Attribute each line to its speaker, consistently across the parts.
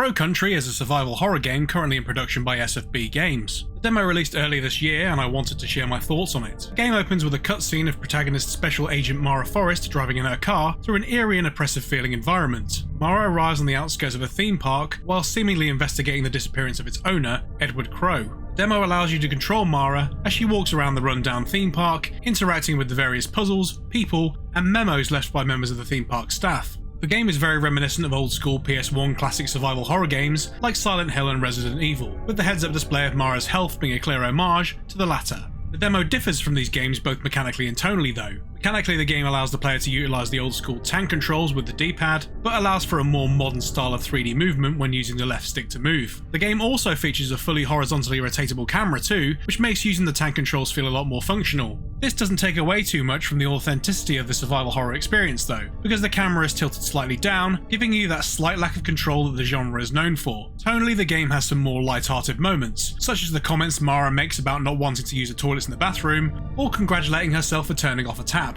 Speaker 1: Crow Country is a survival horror game currently in production by SFB Games. The demo released earlier this year and I wanted to share my thoughts on it. The game opens with a cutscene of protagonist Special Agent Mara Forrest driving in her car through an eerie and oppressive feeling environment. Mara arrives on the outskirts of a theme park while seemingly investigating the disappearance of its owner, Edward Crow. The demo allows you to control Mara as she walks around the rundown theme park, interacting with the various puzzles, people, and memos left by members of the theme park staff. The game is very reminiscent of old school PS1 classic survival horror games like Silent Hill and Resident Evil, with the heads-up display of Mara's health being a clear homage to the latter. The demo differs from these games both mechanically and tonally though. Mechanically, the game allows the player to utilise the old school tank controls with the D-pad, but allows for a more modern style of 3D movement when using the left stick to move. The game also features a fully horizontally rotatable camera too, which makes using the tank controls feel a lot more functional. This doesn't take away too much from the authenticity of the survival horror experience though, because the camera is tilted slightly down, giving you that slight lack of control that the genre is known for. Tonally, the game has some more light-hearted moments, such as the comments Mara makes about not wanting to use the toilets in the bathroom, or congratulating herself for turning off a tap.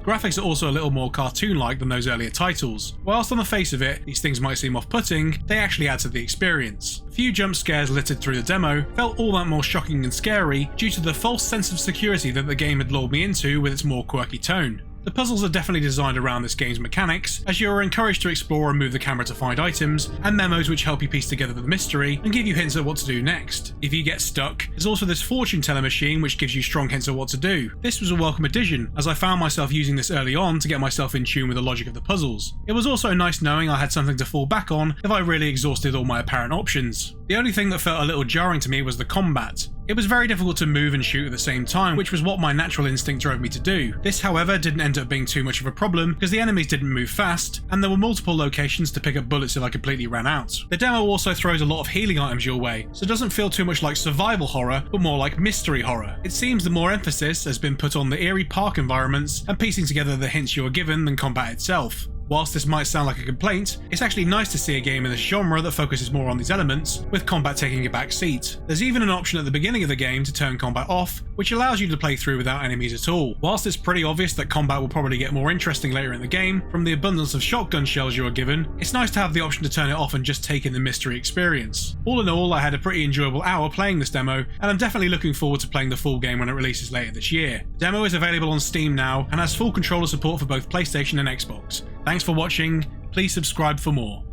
Speaker 1: Graphics are also a little more cartoon-like than those earlier titles. Whilst on the face of it, these things might seem off-putting, they actually add to the experience. A few jump scares littered through the demo felt all that more shocking and scary due to the false sense of security that the game had lulled me into with its more quirky tone. The puzzles are definitely designed around this game's mechanics, as you are encouraged to explore and move the camera to find items, and memos which help you piece together the mystery and give you hints at what to do next. If you get stuck, there's also this fortune teller machine which gives you strong hints of what to do. This was a welcome addition, as I found myself using this early on to get myself in tune with the logic of the puzzles. It was also nice knowing I had something to fall back on if I really exhausted all my apparent options. The only thing that felt a little jarring to me was the combat. It was very difficult to move and shoot at the same time, which was what my natural instinct drove me to do. This, however, didn't end up being too much of a problem because the enemies didn't move fast, and there were multiple locations to pick up bullets if I completely ran out. The demo also throws a lot of healing items your way, so it doesn't feel too much like survival horror, but more like mystery horror. It seems the more emphasis has been put on the eerie park environments and piecing together the hints you are given than combat itself. Whilst this might sound like a complaint, it's actually nice to see a game in this genre that focuses more on these elements, with combat taking a back seat. There's even an option at the beginning of the game to turn combat off, which allows you to play through without enemies at all. Whilst it's pretty obvious that combat will probably get more interesting later in the game, from the abundance of shotgun shells you are given, it's nice to have the option to turn it off and just take in the mystery experience. All in all, I had a pretty enjoyable hour playing this demo, and I'm definitely looking forward to playing the full game when it releases later this year. The demo is available on Steam now, and has full controller support for both PlayStation and Xbox. Thanks for watching, please subscribe for more.